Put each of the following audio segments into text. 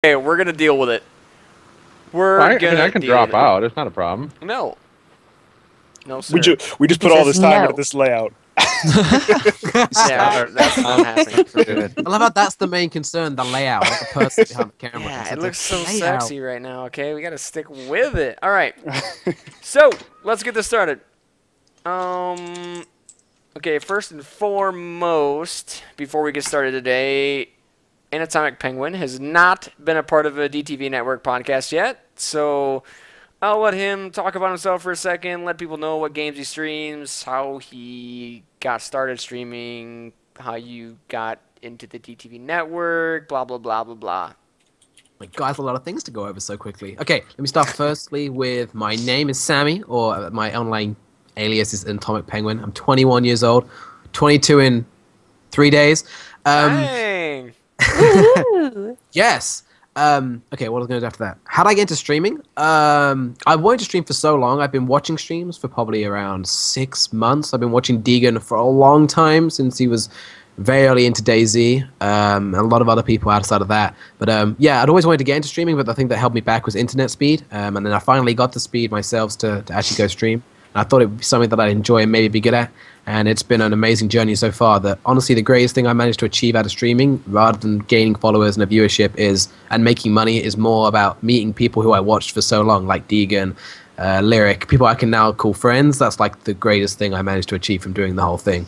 Okay, we're gonna deal with it. I can drop out. It's not a problem. No. No, sir. We just put all this time into this layout. Yeah, that's not happening. I love how that's the main concern, the layout, not the person behind the camera. Yeah, it looks so sexy right now, okay? We gotta stick with it. Alright. So, let's get this started. Okay, first and foremost, before we get started today, Anatomic Penguin has not been a part of a DTV Network podcast yet, so I'll let him talk about himself for a second, let people know what games he streams, how he got started streaming, how you got into the DTV Network, blah, blah, blah, blah, blah. My God, a lot of things to go over so quickly. Okay, let me start firstly with my name is Sammy, or my online alias is Anatomic Penguin. I'm 21 years old, 22 in 3 days. Dang! Yes. Okay, what was I going to do after that? How did I get into streaming? I wanted to stream for so long. I've been watching streams for probably around 6 months. I've been watching Deagen for a long time, since he was very early into DayZ, and a lot of other people outside of that. But yeah, I'd always wanted to get into streaming, but the thing that held me back was internet speed. And then I finally got the speed myself to actually go stream. And I thought it would be something that I'd enjoy and maybe be good at. And it's been an amazing journey so far. That honestly, the greatest thing I managed to achieve out of streaming, rather than gaining followers and a viewership, and making money, is more about meeting people who I watched for so long, like Deagen, Lyric, people I can now call friends. That's like the greatest thing I managed to achieve from doing the whole thing,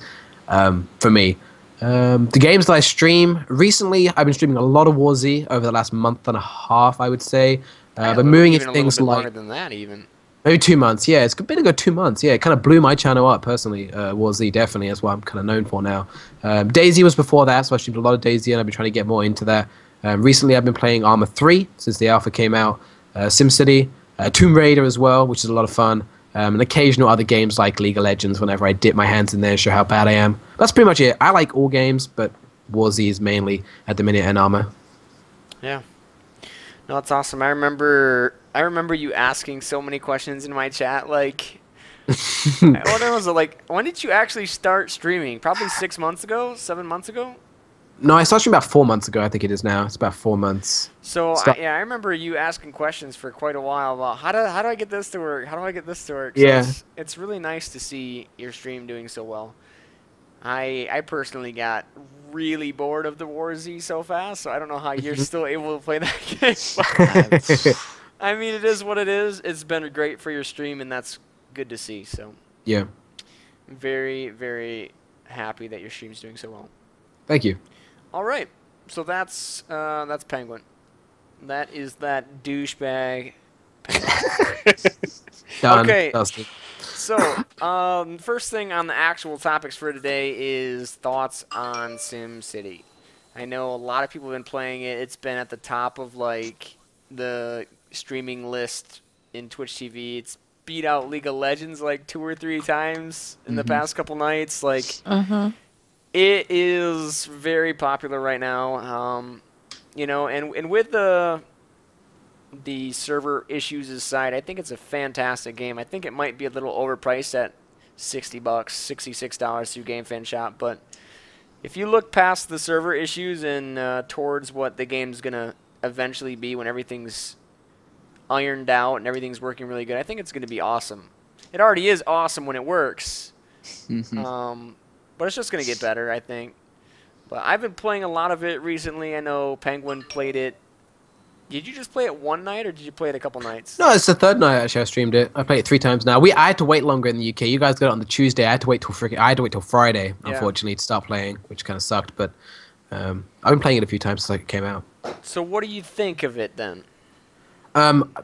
for me. The games that I stream recently, I've been streaming a lot of War Z over the last month and a half, I would say. But moving into things like longer than that, even. Maybe 2 months, yeah. It's been a good 2 months, yeah. It kind of blew my channel up, personally, War Z, definitely. That's what I'm kind of known for now. DayZ was before that, so I streamed a lot of DayZ, and I've been trying to get more into that. Recently, I've been playing Arma 3, since the alpha came out, SimCity, Tomb Raider as well, which is a lot of fun, and occasional other games like League of Legends, whenever I dip my hands in there and show how bad I am. That's pretty much it. I like all games, but War Z is mainly, at the minute, an Arma. Yeah. No, that's awesome. I remember you asking so many questions in my chat, like, what was it, like, when did you actually start streaming? Probably 6 months ago? 7 months ago? No, I started streaming about 4 months ago, I think it is now. It's about 4 months. So, I remember you asking questions for quite a while about, how do I get this to work? How do I get this to work? So yeah. It's really nice to see your stream doing so well. I personally got really bored of the War Z so fast, so I don't know how you're still able to play that game. I mean, it is what it is. It's been great for your stream, and that's good to see. So yeah, very, very happy that your stream's doing so well. Thank you. All right, so that's Penguin. That is that douchebag. Okay. So, first thing on the actual topics for today is thoughts on SimCity. I know a lot of people have been playing it. It's been at the top of, like, the streaming list in Twitch TV. It's beat out League of Legends, like, 2 or 3 times in the past couple nights. Like, it is very popular right now. You know, and with the server issues aside, I think it's a fantastic game. I think it might be a little overpriced at $60, $66 through GameFan Shop, but if you look past the server issues and towards what the game's gonna eventually be when everything's ironed out and everything's working really good, I think it's gonna be awesome. It already is awesome when it works, but it's just gonna get better, I think. But I've been playing a lot of it recently. I know Penguin played it. Did you just play it one night, or did you play it a couple nights? No, it's the third night actually. I streamed it. I played it 3 times now. I had to wait longer in the UK. You guys got it on the Tuesday. I had to wait till Friday, unfortunately, to start playing, which kind of sucked. But I've been playing it a few times since it came out. So what do you think of it then?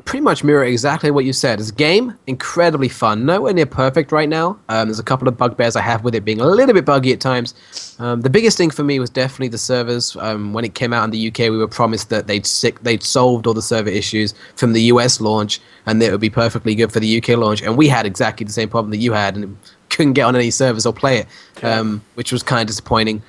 Pretty much mirror exactly what you said. It's a game, incredibly fun. Nowhere near perfect right now. There's a couple of bugbears I have with it being a little bit buggy at times. The biggest thing for me was definitely the servers. When it came out in the UK, we were promised that they'd solved all the server issues from the US launch, and that it would be perfectly good for the UK launch. And we had exactly the same problem that you had, and couldn't get on any servers or play it, which was kind of disappointing.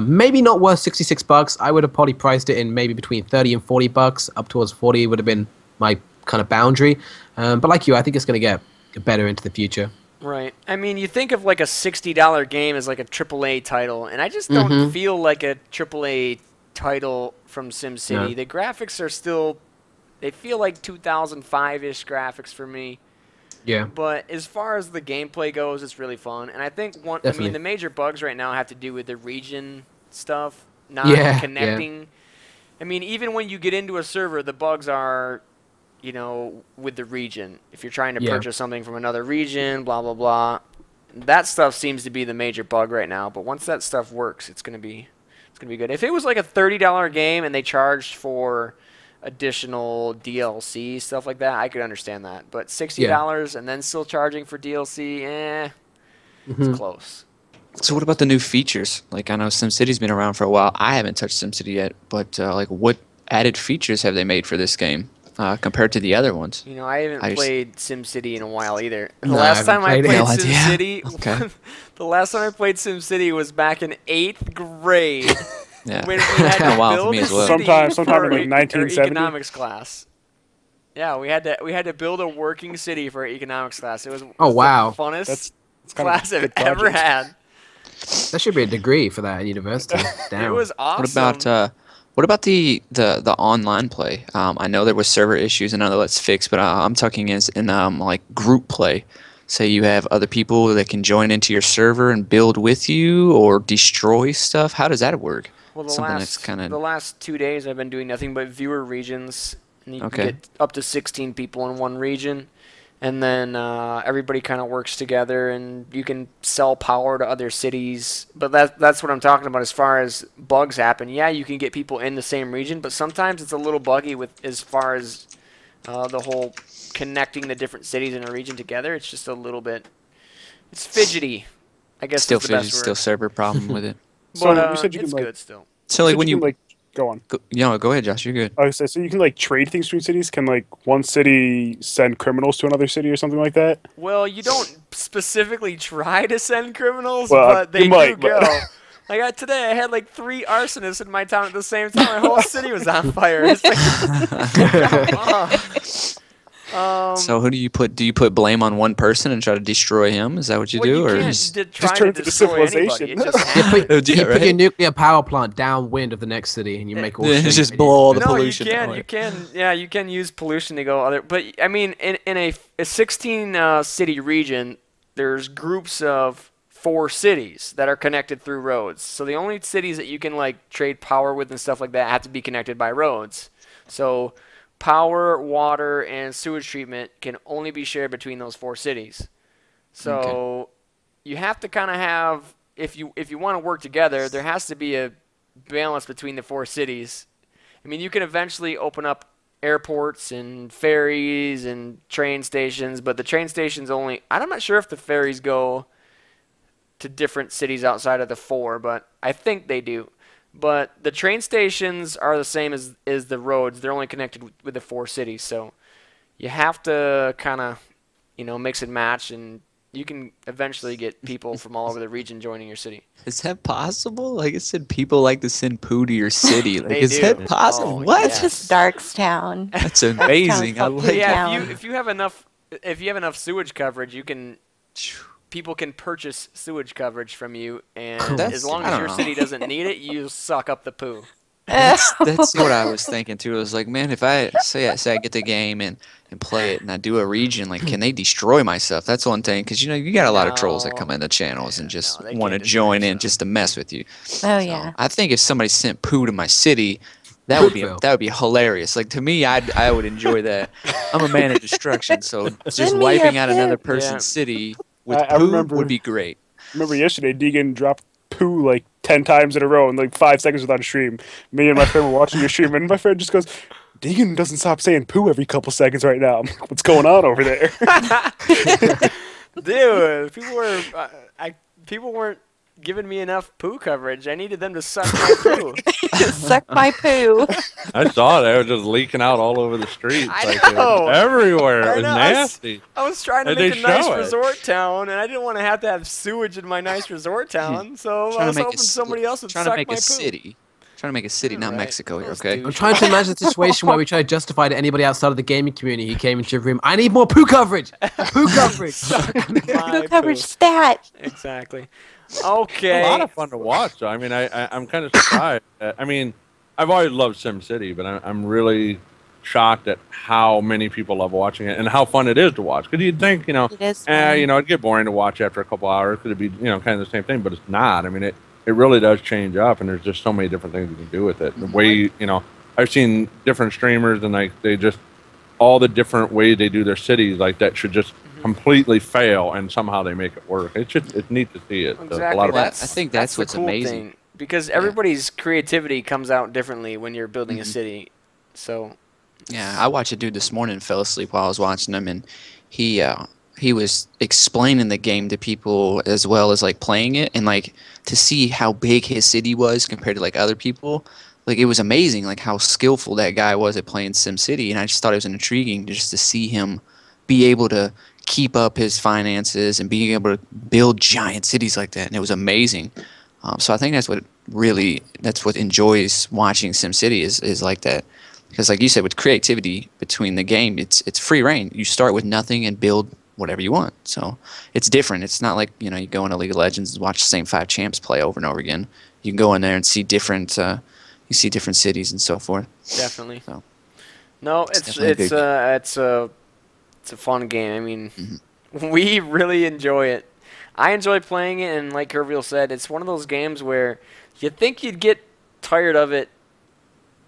Maybe not worth $66. I would have probably priced it in maybe between $30 and $40. Up towards 40 would have been my kind of boundary, but like you, I think it's going to get better into the future. Right. I mean, you think of like a $60 game as like a AAA title, and I just don't feel like a AAA title from SimCity. No. The graphics are still, they feel like 2005-ish graphics for me. Yeah. But as far as the gameplay goes, it's really fun. And I think the major bugs right now have to do with the region stuff, not connecting. Yeah. I mean, even when you get into a server, the bugs are, you know, with the region. If you're trying to purchase something from another region, blah, blah, blah. That stuff seems to be the major bug right now. But once that stuff works, it's going to be good. If it was like a $30 game and they charged for additional DLC, stuff like that, I could understand that. But $60 and then still charging for DLC, it's close. So what about the new features? Like, I know SimCity's been around for a while. I haven't touched SimCity yet, but like, what added features have they made for this game compared to the other ones? You know, I haven't played SimCity in a while either. The last time I played SimCity, the last time I played SimCity was back in 8th grade. Yeah, when we had to build a city sometime in like 1970. Economics class. Yeah, we had to build a working city for our economics class. It was the funnest class I've ever had. That should be a degree for that at university. Damn. It was awesome. What about the online play? I know there was server issues, and I know that's fixed, but I'm talking in like group play. Say you have other people that can join into your server and build with you or destroy stuff. How does that work? Well, the last 2 days I've been doing nothing but viewer regions. And you can get up to 16 people in one region. And then everybody kind of works together, and you can sell power to other cities. But that's what I'm talking about as far as bugs happen. Yeah, you can get people in the same region, but sometimes it's a little buggy with as far as the whole connecting the different cities in a region together. It's just a little bit, it's fidgety, I guess. Still fidgety, still server problem with it. But you said you it's can, good still. So like when you go on. Go ahead, Josh. You're good. I was saying, so you can like trade things between cities. Can like one city send criminals to another city or something like that? Well, you don't specifically try to send criminals, but they do go. Like today, I had like 3 arsonists in my town at the same time. My whole city was on fire. It's like, come on. So who do you put? Do you put blame on one person and try to destroy him? Is that what you do, or just turn to civilization? You put your nuclear power plant downwind of the next city, and you make all. Just blow all the pollution. You can use pollution to go other. But I mean, in a 16 city region, there's groups of 4 cities that are connected through roads. So the only cities that you can like trade power with and stuff like that have to be connected by roads. So power, water, and sewage treatment can only be shared between those 4 cities. So you have to kind of have, if you want to work together, there has to be a balance between the 4 cities. I mean, you can eventually open up airports and ferries and train stations, but the train stations only, I'm not sure if the ferries go to different cities outside of the 4, but I think they do. But the train stations are the same as the roads. They're only connected with the 4 cities. So you have to kind of, mix and match, and you can eventually get people from all over the region joining your city. Is that possible? Like I said, people like to send poo to your city. Like, is that possible? What? It's just Darkstown. That's amazing. I like it. If you have enough sewage coverage, people can purchase sewage coverage from you, and as long as your city doesn't need it, you suck up the poo. That's what I was thinking too. I was like, man, if I say I get the game and play it, and I do a region, like, can they destroy my stuff? That's one thing, because you got a lot of trolls that come in the channels and just want to join in just to mess with you. Oh yeah. I think if somebody sent poo to my city, that would be hilarious. Like, to me, I would enjoy that. I'm a man of destruction, so just wiping out another person's city with poo would be great. I remember yesterday, Deagen dropped poo like 10 times in a row in like 5 seconds without a stream. Me and my friend were watching your stream, and my friend just goes, Deagen doesn't stop saying poo every couple seconds right now. I'm like, what's going on over there? Dude, people weren't giving me enough poo coverage. I needed them to suck my poo. Suck my poo. I saw it. It was just leaking out all over the streets. It was everywhere. It was nasty. I was trying to make a nice resort town, and I didn't want to have sewage in my nice resort town, so I was hoping somebody else would suck my poo. Trying to make a city, not Mexico here, okay? I'm trying to imagine a situation where we try to justify to anybody outside of the gaming community who came into your room, I need more poo coverage! Poo coverage! Poo coverage stat! Exactly. Okay. It's a lot of fun to watch, though. I mean, I'm kind of surprised. I mean, I've always loved SimCity, but I'm really shocked at how many people love watching it and how fun it is to watch. Because you'd think, It is fun. it'd get boring to watch after a couple hours. Could it be, kind of the same thing? But it's not. I mean, it really does change up, and there's just so many different things you can do with it. The way, I've seen different streamers, and like they just all the different ways they do their cities, like that should just completely fail, and somehow they make it work. It's neat to see it. Exactly. I think that's what's the cool amazing. thing, because everybody's creativity comes out differently when you're building a city. So. Yeah, I watched a dude this morning fell asleep while I was watching him, and he was explaining the game to people as well as like playing it, and like to see how big his city was compared to like other people. Like it was amazing, like how skillful that guy was at playing SimCity, and I just thought it was intriguing just to see him be able to keep up his finances and being able to build giant cities like that, and it was amazing. So I think that's what enjoys watching SimCity is like that. Because like you said, with creativity between the game, it's free reign. You start with nothing and build whatever you want. So it's different. It's not like, you go into League of Legends and watch the same 5 champs play over and over again. You can go in there and see different cities and so forth. Definitely. So, no, it's a fun game. I mean, we really enjoy it. I enjoy playing it, and like Kerviel said, it's one of those games where you think you'd get tired of it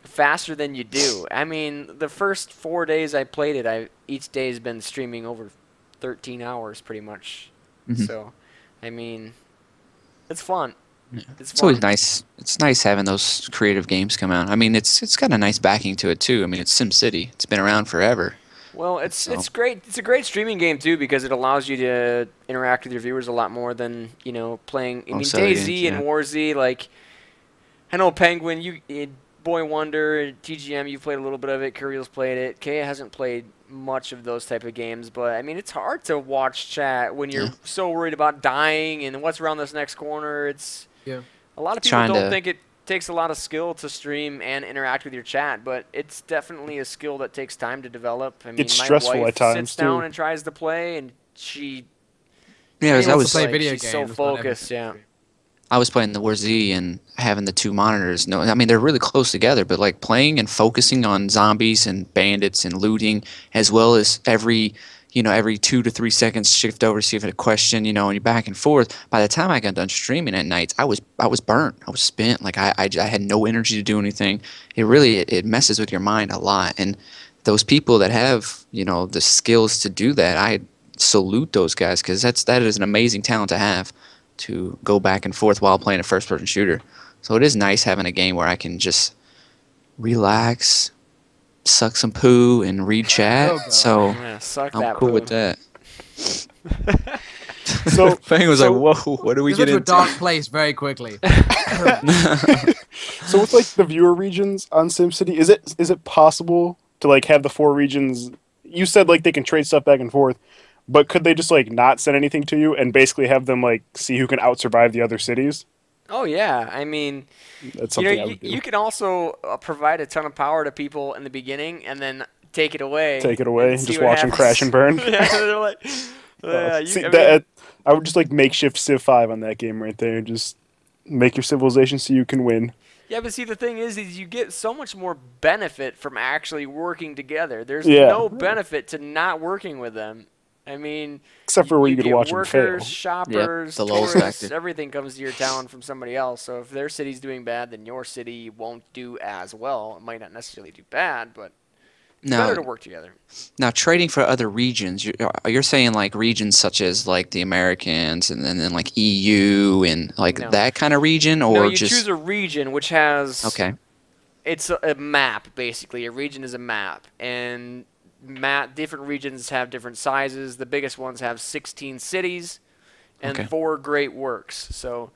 faster than you do. I mean, the first 4 days I played it, each day has been streaming over 13 hours pretty much. So, I mean, it's fun. Yeah. It's always nice. It's nice having those creative games come out. I mean, it's got a nice backing to it too. I mean, it's SimCity. It's been around forever. Well, it's great. It's a great streaming game too because it allows you to interact with your viewers a lot more than playing. I mean, DayZ and WarZ. Like, I know Penguin, Boy Wonder, TGM, you've played a little bit of it. Curiel's played it. Kaya hasn't played much of those type of games, but I mean, it's hard to watch chat when you're so worried about dying and what's around this next corner. A lot of people don't think it takes a lot of skill to stream and interact with your chat, but it's definitely a skill that takes time to develop. I mean, it's stressful my wife at times sits down and tries to play, and she play video games. She's so focused, I was playing the WarZ and having the 2 monitors. No, I mean they're really close together, but like playing and focusing on zombies and bandits and looting, as well as every 2 to 3 seconds shift over to see if it a question, and you're back and forth. By the time I got done streaming at nights, I was burnt. I was spent. Like I had no energy to do anything. It messes with your mind a lot. And those people that have the skills to do that, I salute those guys because that is an amazing talent to have, to go back and forth while playing a first-person shooter. So it is nice having a game where I can just relax, suck some poo, and read chat. So I'm cool with that. So Fang was like, "Whoa, what do we get into?" a dark place very quickly. So with like the viewer regions on SimCity, is it possible to like have the 4 regions? You said like they can trade stuff back and forth. But could they just like not send anything to you and basically have them like see who can outsurvive the other cities? Oh yeah, I mean, that's something I would do. You can also provide a ton of power to people in the beginning and then take it away. And just watch them crash and burn. Yeah, they're like, I would just like makeshift Civ 5 on that game right there and just make your civilization so you can win. Yeah, but see, the thing is you get so much more benefit from actually working together. There's no benefit to not working with them. I mean, except for where you could watch them fail. Workers, shoppers, the tourists, everything comes to your town from somebody else. So if their city's doing bad, then your city won't do as well. It might not necessarily do bad, but it's better to work together. Now, trading for other regions, you're saying like regions such as like the Americans and then like EU and like that kind of region, or you choose a region which has it's a map basically. A region is a map, and different regions have different sizes. The biggest ones have 16 cities and 4 great works. So,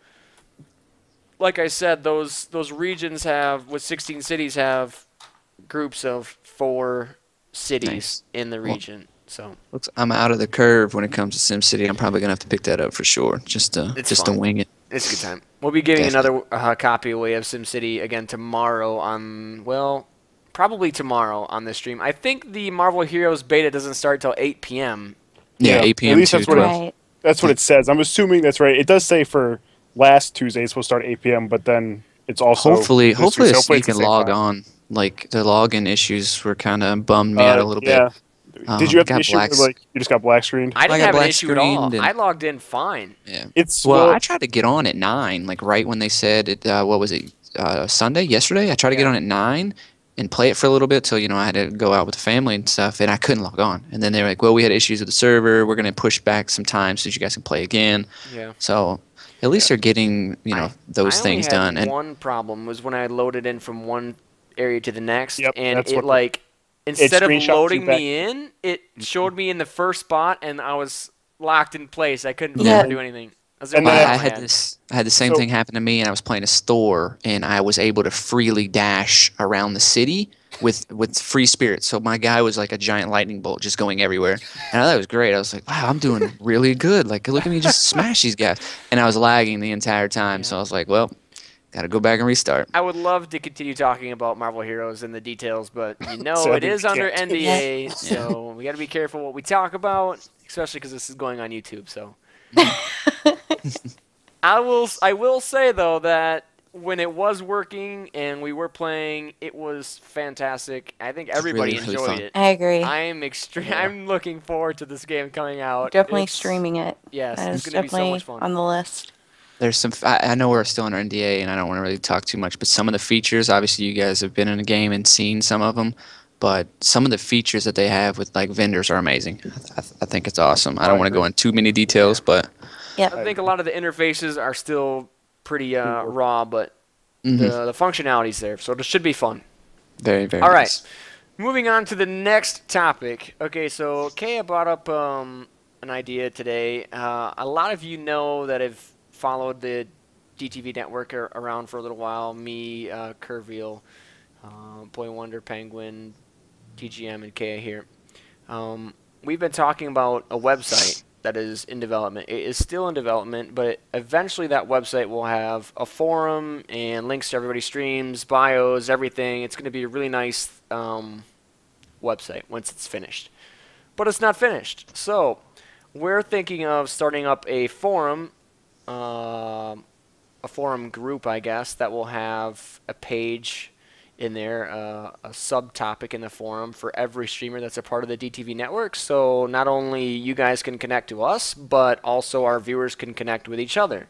like I said, those regions with 16 cities have groups of 4 cities in the region. So I'm out of the curve when it comes to SimCity. I'm probably gonna have to pick that up for sure, just to wing it. It's a good time. We'll be giving another copy away of SimCity again tomorrow probably tomorrow on this stream. I think the Marvel Heroes beta doesn't start till 8 p.m. Yeah, 8 p.m. At least that's what it says. I'm assuming that's right. It does say for last Tuesday it's supposed to start at 8 p.m., but then it's also Hopefully this week, so you it's the can same log time. on. Like the login issues were kind of bummed me out a little Yeah. bit. Did you have got an issue where, like, you just got black screened? I didn't got have an black issue at all. screened and- I logged in fine. Yeah. It's Well, I tried to get on at 9, like right when they said it. What was it? Sunday, yesterday. I tried to get on at 9 and play it for a little bit till I had to go out with the family and stuff, and I couldn't log on. And then they were like, "Well, we had issues with the server. We're going to push back some time so that you guys can play again." Yeah. So at least they're getting those things I only done. had And one problem was when I loaded in from one area to the next, Yep, and that's it what- like instead of screenshots you loading back. me in, it showed me in the first spot, and I was locked in place. I couldn't Yeah. do anything. That's And the then only I problem had the same So- thing happen to me, and I was playing a store, and I was able to freely dash around the city with free spirit. So my guy was like a giant lightning bolt just going everywhere, and I thought it was great. I was like, wow, I'm doing really good. Like, look at me just smash these guys. And I was lagging the entire time, so I was like, well, got to go back and restart. I would love to continue talking about Marvel Heroes and the details, but So it is we under can't. NDA, so we got to be careful what we talk about, especially because this is going on YouTube. So I will say though that when it was working and we were playing, it was fantastic. I think everybody really, really enjoyed fun. it. I agree. I'm looking forward to this game coming out. Definitely It's- streaming it. Yes, That it's is going to be so definitely much fun. on the list. There's some. I know we're still under NDA, and I don't want to really talk too much. But some of the features, obviously, you guys have been in a game and seen some of them. But some of the features that they have with like vendors are amazing. I think it's awesome. I don't want to go into too many details, but Yep. I think a lot of the interfaces are still pretty raw, but mhm, the functionality's there, so it should be fun. very, very. All right. nice. Moving on to the next topic. Okay, so Kaya brought up an idea today. A lot of you know that have followed the DTV Network around for a little while. Me, Kerville, Boy Wonder, Penguin, TGM, and Kaya here. We've been talking about a website that is in development. It is still in development, but eventually that website will have a forum and links to everybody's streams, bios, everything. It's going to be a really nice website once it's finished. But it's not finished. So we're thinking of starting up a forum group, I guess, that will have a page in there, a subtopic in the forum for every streamer that's a part of the DTV network. So not only you guys can connect to us, but also our viewers can connect with each other.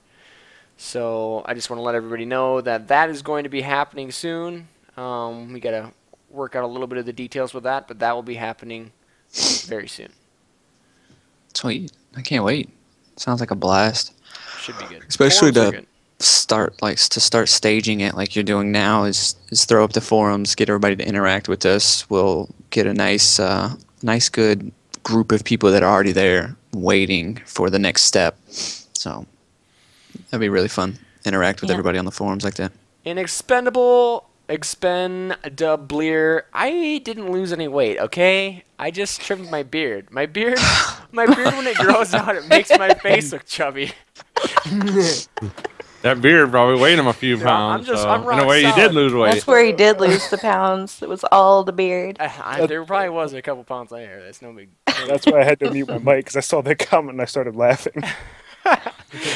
So I just want to let everybody know that that is going to be happening soon. We got to work out a little bit of the details with that, but that will be happening very soon. Sweet. I can't wait. Sounds like a blast. Should be good. Especially Forums are to good. start staging it like you're doing now is throw up the forums, get everybody to interact with us. We'll get a nice good group of people that are already there waiting for the next step. So that'd be really fun. Interact with Yeah. everybody on the forums like that. Inexpendable, Expendabler. I didn't lose any weight, okay? I just trimmed my beard. My beard when it grows out, it makes my face look chubby. That beard probably weighed him a few Yeah, pounds. I'm so rock in a way, you solid. did lose weight. That's where he did lose the pounds. It was all the beard. There probably was a couple pounds later. That's no big. That's why I had to mute my mic, because I saw that comment and I started laughing.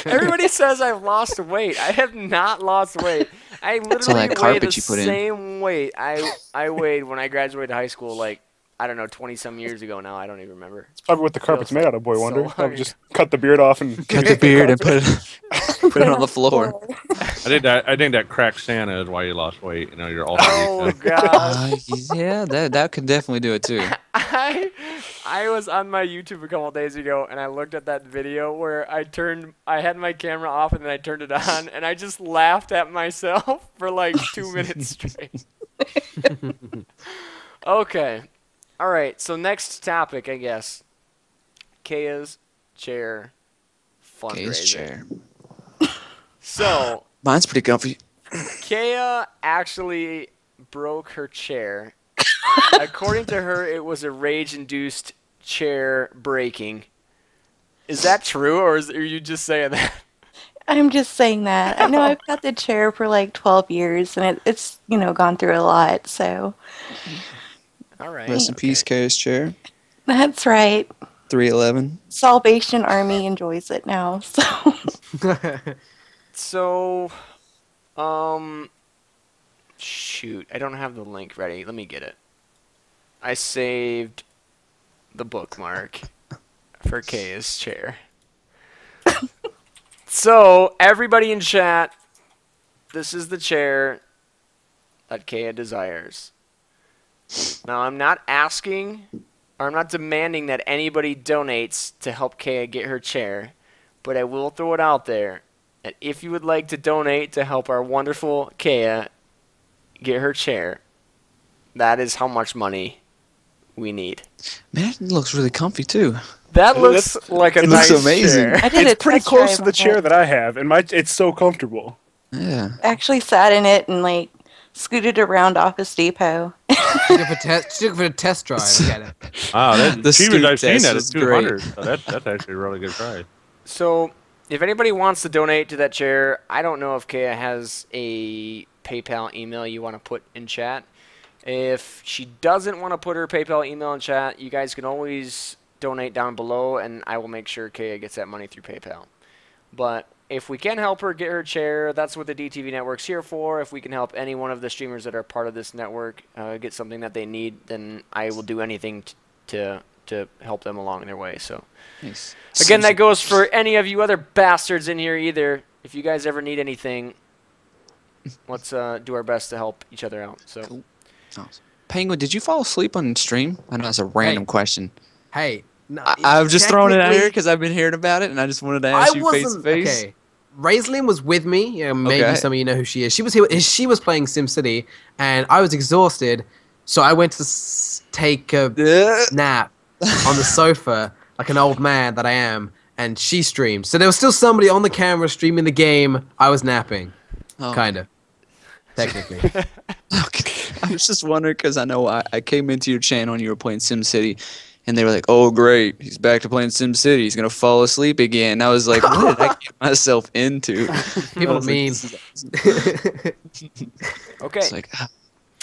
Everybody says I've lost weight. I have not lost weight. I literally that weigh carpet the you put in. same weight I weighed when I graduated high school, like, I don't know, 20-some years ago now. I don't even remember. It's probably what the carpet's made out of, Boy so Wonder. long I would just cut the beard off and Cut the beard and put it on the floor. I think that cracked Santa is why you lost weight. You know, you're also. Oh, gosh. Yeah, that could definitely do it too. I was on my YouTube a couple days ago, and I looked at that video where I had my camera off, and then I turned it on, and I just laughed at myself for like 2 minutes straight. Okay. All right, so next topic, I guess. Kaya's Chair Fundraiser. Case chair. So, Mine's pretty comfy. Kaya actually broke her chair. According to her, it was a rage-induced chair breaking. Is that true, or are you just saying that? I'm just saying that. I know I've got the chair for like 12 years, and it's gone through a lot. So All right. Rest in peace, Case chair. that's right. 311. Salvation Army enjoys it now. So So, Shoot, I don't have the link ready. Let me get it. I saved the bookmark for Kaya's chair. So, everybody in chat, this is the chair that Kaya desires. Now, I'm not asking, or I'm not demanding that anybody donates to help Kaya get her chair, but I will throw it out there that if you would like to donate to help our wonderful Kaya get her chair, that is how much money we need. Man, it looks really comfy too. That looks like a it nice looks amazing. chair. I did It's pretty test close drive to the on chair it. that I have, and it's so comfortable. Yeah. Actually sat in it and like scooted around Office Depot. She took it for a test drive. Get it. Wow, that, The cheapest I've seen scoop that test is was great. 200. So that's actually a really good price. So, if anybody wants to donate to that chair, I don't know if Kaya has a PayPal email you want to put in chat. If she doesn't want to put her PayPal email in chat, you guys can always donate down below, and I will make sure Kaya gets that money through PayPal. But if we can help her get her chair, that's what the DTV Network's here for. If we can help any one of the streamers that are part of this network get something that they need, then I will do anything to help them along their way. So, Nice. again, that goes for any of you other bastards in here either. If you guys ever need anything, let's do our best to help each other out. So. Cool. Awesome. Penguin, did you fall asleep on stream? I know that's a random question. Hey, no, I've just thrown it out here technically, because I've been hearing about it, and I just wanted to ask you face to face. Okay. Raislin was with me. Yeah, maybe Okay. some of you know who she is. She was here. She was playing SimCity, and I was exhausted, so I went to take a nap on the sofa like an old man that I am, and she streamed. So there was still somebody on the camera streaming the game. I was napping, Oh. kind of, technically. Okay. I was just wondering because I know I came into your channel and you were playing SimCity, and they were like, "Oh, great, he's back to playing SimCity. He's gonna fall asleep again." And I was like, "What did I get myself into?" People I was like, mean. "This is awesome." Okay. It's like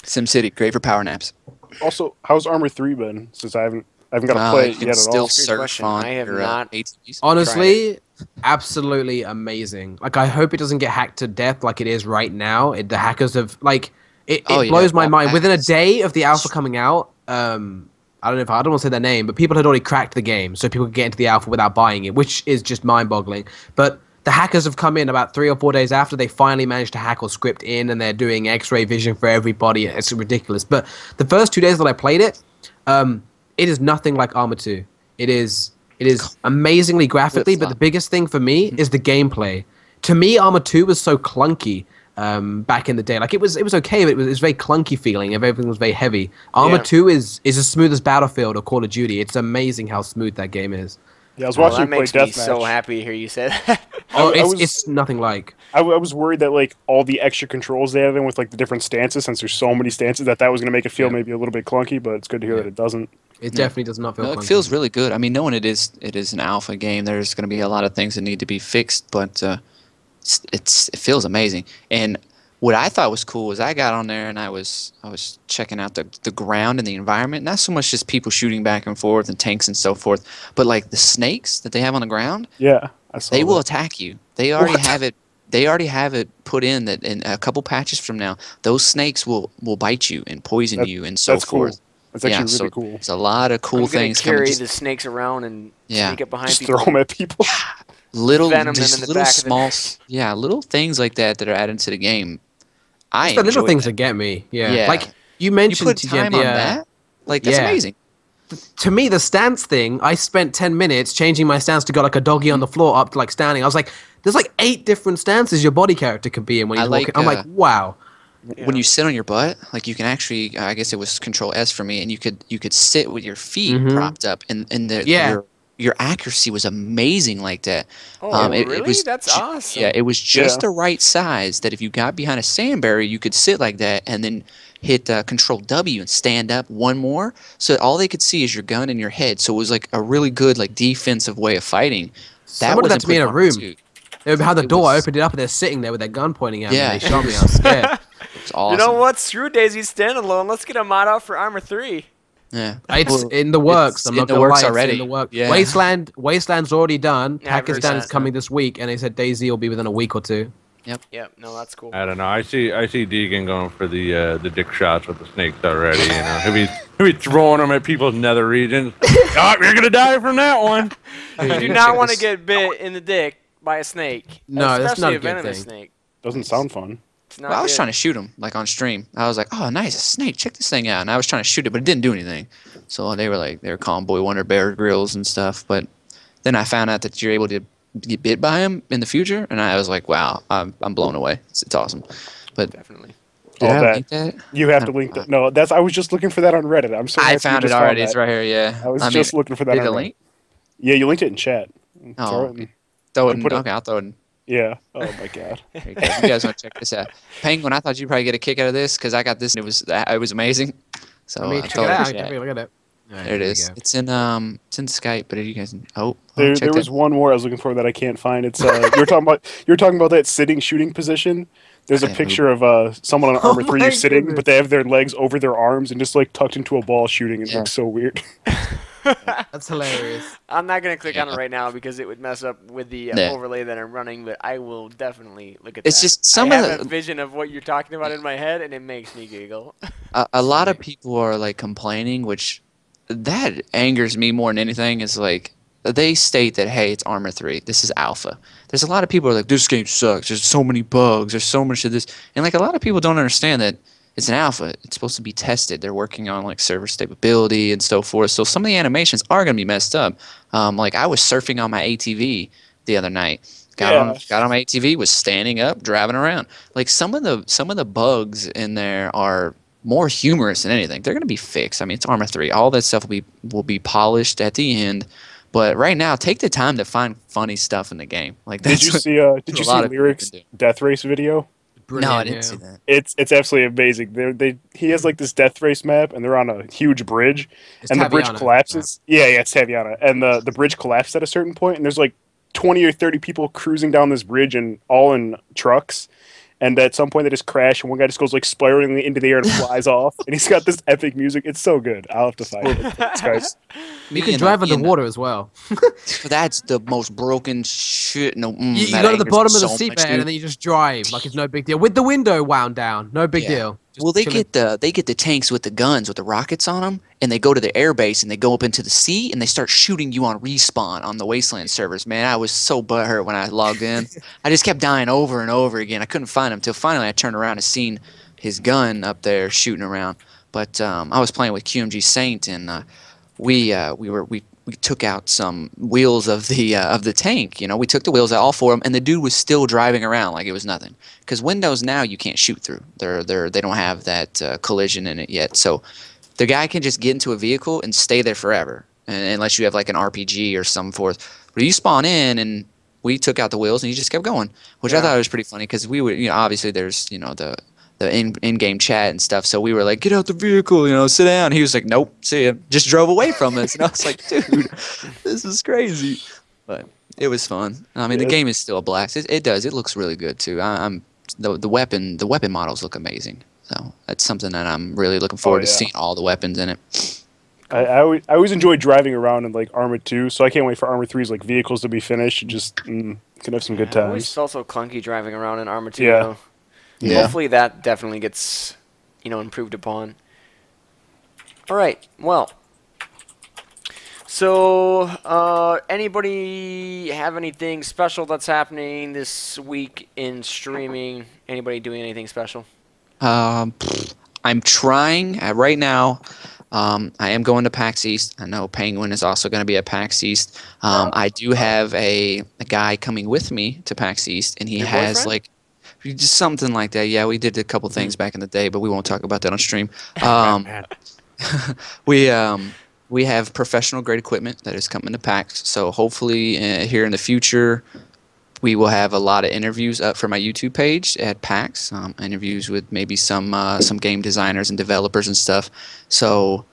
SimCity, great for power naps. Also, how's Armor 3 been? Since I haven't got to play You it can yet at still all. That's a good surf question. on I have your, not- ATVs. Honestly, absolutely amazing. Like, I hope it doesn't get hacked to death like it is right now. The hackers have, like, it Oh, yeah, blows my all mind. Within a hackers. day of the alpha coming out, I don't want to say their name, but people had already cracked the game, so people could get into the alpha without buying it, which is just mind-boggling. But the hackers have come in about 3 or 4 days after they finally managed to hack or script in, and they're doing X-ray vision for everybody. It's ridiculous. But the first 2 days that I played it, it is nothing like Armor 2. It is amazingly graphically, but the biggest thing for me is the gameplay. To me, Armor 2 was so clunky back in the day. Like, it was okay, but it was very clunky feeling. Everything was very heavy. Armor 2 is as smooth as Battlefield or Call of Duty. It's amazing how smooth that game is. Yeah, I was Well, watching that you play makes me Deathmatch. so happy to hear you say that. Oh, I was- it's nothing like. I was worried that like all the extra controls they added in with like the different stances, since there's so many stances, that was going to make it feel maybe a little bit clunky. But it's good to hear that it doesn't. It definitely does not feel No, clunky. it feels really good. I mean, knowing it is an alpha game, there's going to be a lot of things that need to be fixed, but it feels amazing. And what I thought was cool was I got on there and I was checking out the ground and the environment. Not so much just people shooting back and forth and tanks and so forth, but like the snakes that they have on the ground. Yeah, I saw. They will that. attack you. They already have it. They already have it put in that in a couple patches from now, those snakes will bite you and poison you and so That's cool. forth. That's actually so really cool. There's a lot of cool I'm gonna things coming. carry Just the snakes around and Yeah. sneak up behind Just people. throw them at people. little, venom them just in the little back of the small, little things like that that are added to the game. I It's the little enjoy things that. that get me. Yeah. Yeah. Like, you You mentioned put TGM, time on that. Like that's Yeah. amazing. To me, the stance thing, I spent 10 minutes changing my stance to go like a doggy on the floor up to like standing. I was like, there's like 8 different stances your body character could be in when I he's like, walking. I'm like, wow. When you sit on your butt, like you can actually, I guess it was Control S for me, and you could sit with your feet Mhm. propped up, and Yeah. your accuracy was amazing like that. Oh, It really? was That's awesome. Yeah, it was just Yeah. the right size that if you got behind a sand barrier, you could sit like that and then hit Control W and stand up one more, so that all they could see is your gun and your head. So it was like a really good like defensive way of fighting. Someone did that wasn't to me in put a on room. two. They were behind the It door. I was- opened it up and they're sitting there with their gun pointing at me. Yeah. And they shot me. I was scared. It was awesome. You know what? Screw Daisy's standalone. Let's get a mod out for Armor 3. Yeah. It's Well, in the works. it's I'm in not the gonna works lie, it's already. in the works. Yeah. Wasteland's already done. Yeah, I've heard Pakistan is that. coming this week, and they said Daisy will be within a week or two. Yep. No, that's cool. I don't know. I see Deegan going for the dick shots with the snakes already. You know, he'll be throwing them at people's nether regions. Oh, you're gonna die from that one. You do not want to get bit in the dick by a snake. No, that's not especially a good venomous thing. snake. Doesn't sound fun. It's not Well, I was good. trying to shoot him like on stream. I was like, "Oh, nice, a snake! Check this thing out!" And I was trying to shoot it, but it didn't do anything. So they were calling Boy Wonder Bear Grylls and stuff. But then I found out that you're able to get bit by him in the future, and I was like, "Wow, I'm blown away. It's awesome." But Definitely. did All I that. link that? You have to link that. No, I was just looking for that on Reddit. I'm so I happy you found it just already. that. It's right here. Yeah. I was mean, just looking for that did on it Reddit. link? Yeah, you linked it in chat. Oh, Throw it in. Throw it And in. put it- Okay, I'll throw it in. Yeah. Oh my god. There you go. You guys want to check this out? Penguin, I thought you'd probably get a kick out of this because I got this and it was amazing. So I mean, I check it thought out. I'd- Take a look at it. Alright, There it here we is. go. It's in Skype, but you guys There check was that. one more I was looking for that I can't find. It's you're talking about that sitting shooting position. There's a Okay. picture of someone on Oh Armor 3 my who's sitting, goodness. but they have their legs over their arms and just like tucked into a ball shooting. It Yeah. looks so weird. That's hilarious. I'm not going to click on it Yeah. right now because it would mess up with the Yeah. overlay that I'm running, but I will definitely look at It's that. just some I of have the- a vision of what you're talking about in my head, and it makes me giggle. A lot of people are like complaining, which that angers me more than anything. Is like they state that, hey, it's Armor 3. This is alpha. There's a lot of people who are like, this game sucks. There's so many bugs. There's so much of this, and like a lot of people don't understand that it's an alpha. It's supposed to be tested. They're working on like server stability and so forth. So some of the animations are gonna be messed up. Like I was surfing on my ATV the other night. Got on my ATV, was standing up, driving around. Like some of the bugs in there are more humorous than anything. They're gonna be fixed. I mean, it's Armor 3. All that stuff will be polished at the end. But right now, take the time to find funny stuff in the game. Like Did that's you what- see? Did a you lot see of people Lyric's can do. death race video? No, I Brilliant, didn't yeah. see that. It's absolutely amazing. He has like this death race map, and they're on a huge bridge, It's and the bridge Taviana. collapses. Yeah, it's Taviana, and the bridge collapsed at a certain point, and there's like 20 or 30 people cruising down this bridge, and all in trucks. And at some point, they just crash, and one guy just goes like spiraling into the air and flies off. And he's got this epic music. It's so good. I'll have to find it. It's guys. You can drive underwater as well. That's the most broken shit. No, You that go to the angers bottom me of the so much, seatbelt and dude. then you just drive like it's no big deal with the window wound down. No big Yeah. deal. Just Well, they chilling. get the tanks with the guns with the rockets on them, and they go to the air base and they go up into the sea and they start shooting you on respawn on the Wasteland servers. Man, I was so butthurt when I logged in. I just kept dying over and over again. I couldn't find him till finally I turned around and seen his gun up there shooting around. But I was playing with QMG Saint and we took out some wheels of the tank. You know, we took the wheels out, all four of them, and the dude was still driving around like it was nothing. Because windows now you can't shoot through. They don't have that collision in it yet. So the guy can just get into a vehicle and stay there forever, unless you have like an RPG or some forth. But you spawn in, and we took out the wheels, and he just kept going, which I Yeah. thought was pretty funny because we would, obviously there's the in-game chat and stuff. So we were like, get out the vehicle, sit down. He was like, nope, see ya. Just drove away from us. And I was like, dude, this is crazy. But it was fun. I mean, the game is still a blast. It looks really good too. The weapon models look amazing. So that's something that I'm really looking forward to seeing all the weapons in it. I always enjoy driving around in like Armor 2, so I can't wait for Armor 3's like vehicles to be finished. And just can have some good I always times. felt so clunky driving around in Armor 2. Yeah. Though. Yeah. Hopefully that definitely gets, improved upon. All right. Well. So, anybody have anything special that's happening this week in streaming? Anybody doing anything special? I'm trying right now. I am going to PAX East. I know Penguin is also going to be at PAX East. I do have a guy coming with me to PAX East, and he Your has boyfriend? like just something like that. Yeah, we did a couple things back in the day, but we won't talk about that on stream. We have professional grade equipment that is coming to PAX. So hopefully here in the future, we will have a lot of interviews up for my YouTube page at PAX. Interviews with maybe some game designers and developers and stuff. So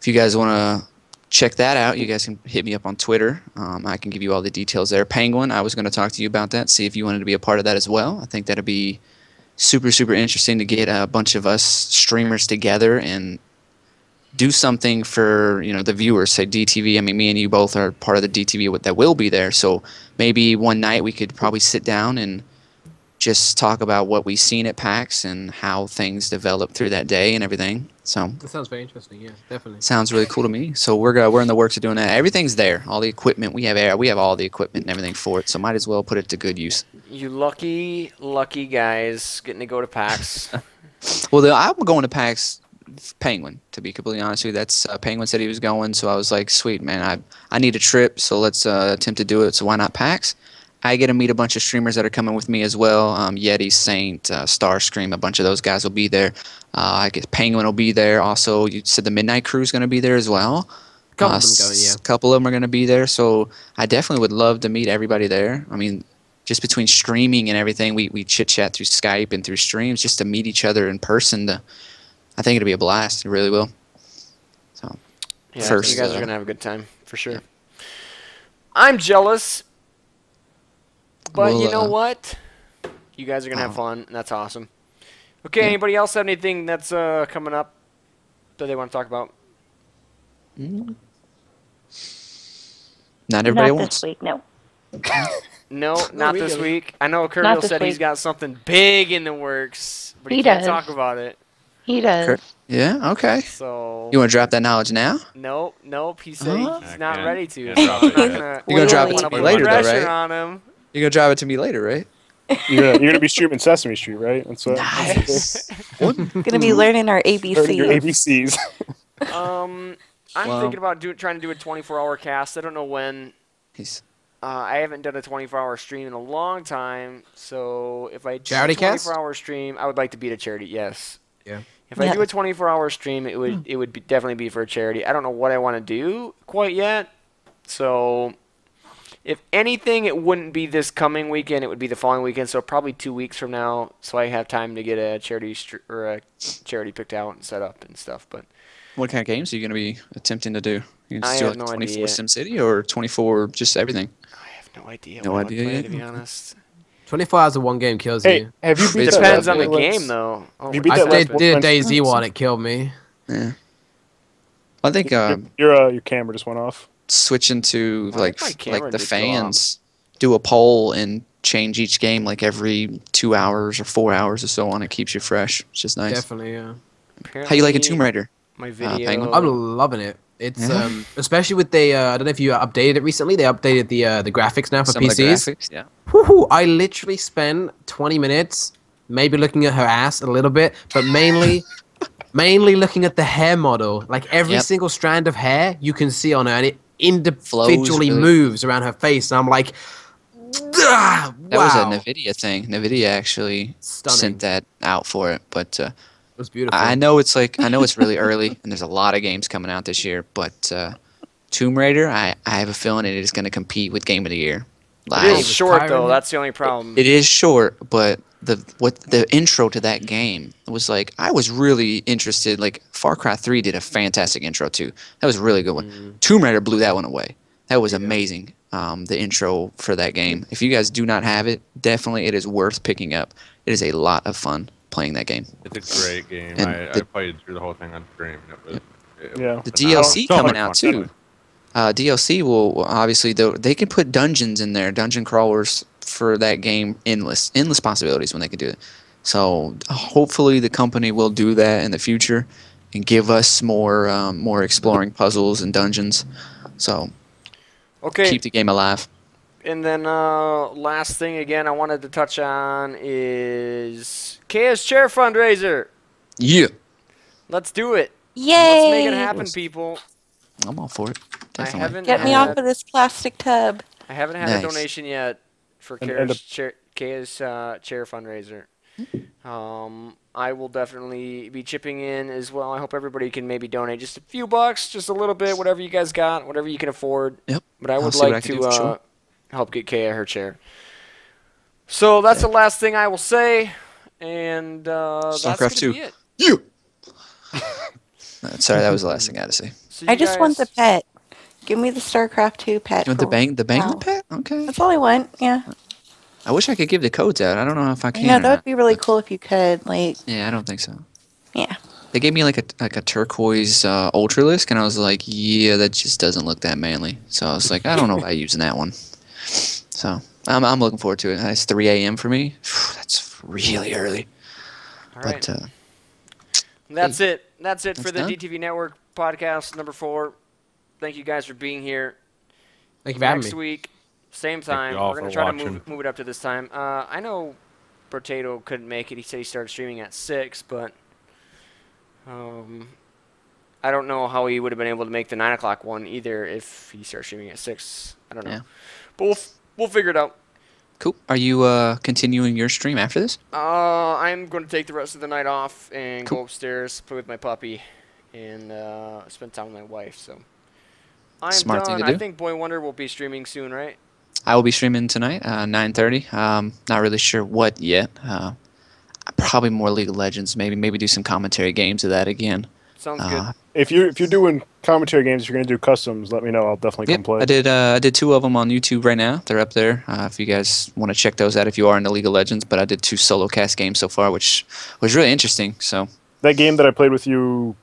if you guys want to check that out, you guys can hit me up on Twitter. I can give you all the details there. Penguin, I was going to talk to you about that, see if you wanted to be a part of that as well. I think that'd be super, super interesting to get a bunch of us streamers together and do something for the viewers. Say DTV. I mean, me and you both are part of the DTV that will be there. So maybe one night we could probably sit down and just talk about what we've seen at PAX and how things develop through that day and everything. So That sounds very interesting. Yeah, definitely. sounds really cool to me. So we're in the works of doing that. Everything's there. All the equipment we have all the equipment and everything for it. So might as well put it to good use. You lucky guys getting to go to PAX. Well, I'm going to PAX Penguin, to be completely honest with you. That's Penguin said he was going, so I was like, sweet, man, I need a trip, so let's attempt to do it. So why not PAX? I get to meet a bunch of streamers that are coming with me as well. Yeti, Saint, Starscream, a bunch of those guys will be there. I guess Penguin will be there. Also, you said the Midnight Crew is going to be there as well. A couple of them going, yeah. A couple of them are going to be there, so I definitely would love to meet everybody there. I mean, just between streaming and everything, we chit-chat through Skype and through streams just to meet each other in person. I think it'll be a blast. It really will. So, yeah, first, you guys are going to have a good time, for sure. Yeah. I'm jealous. But you know what? You guys are going to have fun, and that's awesome. Okay, anybody else have anything that's coming up that they want to talk about? Not everybody Not wants. this week, no. No, not this week. I know Kurt said he's got something big in the works, but he can't talk about it. He does. Yeah, okay. So you want to drop that knowledge now? Nope. He said he's not ready to. You're going to drop it to me later, though, right? On him. You're going to drive it to me later, right? You're gonna be streaming Sesame Street, right? That's what. Nice. Gonna be learning our ABCs. Learning your ABCs. I'm thinking about trying to do a 24-hour cast. I don't know when. I haven't done a 24-hour stream in a long time, so if I do a 24-hour stream, I would like to be a charity. Yes. Yeah. If I do a 24-hour stream, it would definitely be for a charity. I don't know what I want to do quite yet, so. If anything, it wouldn't be this coming weekend. It would be the following weekend, so probably 2 weeks from now. So I have time to get a charity picked out and set up and stuff. But what kind of games are you going to be attempting to do? You I do have no 24 idea. SimCity or 24 just everything? I have no idea. No idea yet? To be honest. 24 hours of one game kills you. Have you beat It depends on the game, though. Have you beat I that did a DayZ one. It killed me. Yeah. I think your camera just went off. Switching to like the fans do a poll and change each game like every 2 hours or 4 hours or so on. It keeps you fresh. It's just nice. Definitely, yeah. How you liking Tomb Raider? My video. I'm loving it. It's especially with I don't know if you updated it recently. They updated the graphics now for Some PCs. of the graphics, yeah. Woohoo! I literally spent 20 minutes maybe looking at her ass a little bit, but mainly looking at the hair model. Like every single strand of hair you can see on her, and it individually moves around her face. And I'm like, wow. That was a NVIDIA thing. NVIDIA actually sent that out for it, but it was beautiful. I know it's really early, and there's a lot of games coming out this year, but Tomb Raider, I have a feeling it is going to compete with Game of the Year. It is short though. That's the only problem. It is short, but the intro to that game was like, I was really interested. Like Far Cry 3 did a fantastic intro too. That was a really good one. Tomb Raider blew that one away. That was amazing. The intro for that game. If you guys do not have it, definitely it is worth picking up. It is a lot of fun playing that game. It's a great game. I played through the whole thing on stream. The DLC coming out too. DLC will obviously they can put dungeons in there, dungeon crawlers for that game, endless possibilities when they can do it. So hopefully the company will do that in the future and give us more exploring puzzles and dungeons. So keep the game alive. And then last thing again I wanted to touch on is KS Chair Fundraiser. Yeah. Let's do it. Yay! Let's make it happen, people. I'm all for it. Definitely. Get me off of this plastic tub. I haven't had a donation yet for KS Chair Fundraiser. I will definitely be chipping in as well. I hope everybody can maybe donate just a few bucks, just a little bit, whatever you guys got, whatever you can afford. Yep. But I would like to help get Kaya her chair. So that's the last thing I will say, and that's going to be it. You. Sorry, that was the last thing I had to say. So I just want the pet. Give me the StarCraft 2 pet. You want the Bangla pet? Okay. That's all I want. Yeah. I wish I could give the codes out. I don't know if I can. Yeah, that would be really cool if you could. Yeah, I don't think so. Yeah. They gave me like a turquoise Ultralisk, and I was like, yeah, that just doesn't look that manly. So I was like, I don't know about using that one. So I'm looking forward to it. It's 3 a.m. for me. really early. All right. But That's it. That's it for That's the done. DTV Network Podcast number 4. Thank you guys for being here. Thank you for having Next me. week, same Thank time. you all We're going to for try to watching. move it up to this time. I know Potato couldn't make it. He said he started streaming at 6, but I don't know how he would have been able to make the 9 o'clock one either if he started streaming at 6. I don't know. Yeah. But we'll figure it out. cool. Are you continuing your stream after this? I'm going to take the rest of the night off and Cool. go upstairs, play with my puppy, and spend time with my wife. So I'm Smart thing done. to do. I think Boy Wonder will be streaming soon, right? I will be streaming tonight, 9:30. Not really sure what yet. Probably more League of Legends. Maybe do some commentary games of that again. Sounds good. If you're doing commentary games, if you're gonna do customs, let me know. I'll definitely come play. I did 2 of them on YouTube right now. They're up there. If you guys want to check those out, if you are into League of Legends. But I did 2 solo cast games so far, which was really interesting. So That game that I played with you,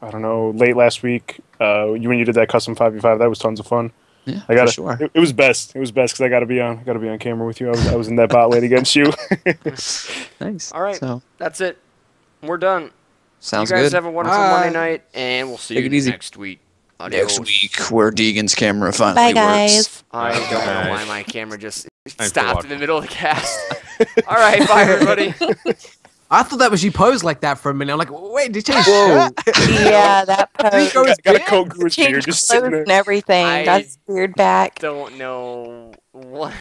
I don't know, late last week. When you did that custom 5v5, that was tons of fun. yeah, I got for sure. It was best. It was best because I got to be on camera with you. I was in that bot lane against you. Nice. All right. So That's it. We're done. sounds you guys good. have a wonderful Bye. Monday night, and we'll see Take you it easy. next week. Next Adios. week, where Deegan's camera Bye, finally guys. works. I don't know Bye. why my camera just for stopped in the watching. middle of the cast. All right. Bye, everybody. I thought that was you posed like that for a minute. I'm like, wait, did you change Whoa. shirt? Yeah, that pose. Rico is got a big. coat Goose beard Changed just clothes sitting there. and everything. I- Got his beard back. Don't know what.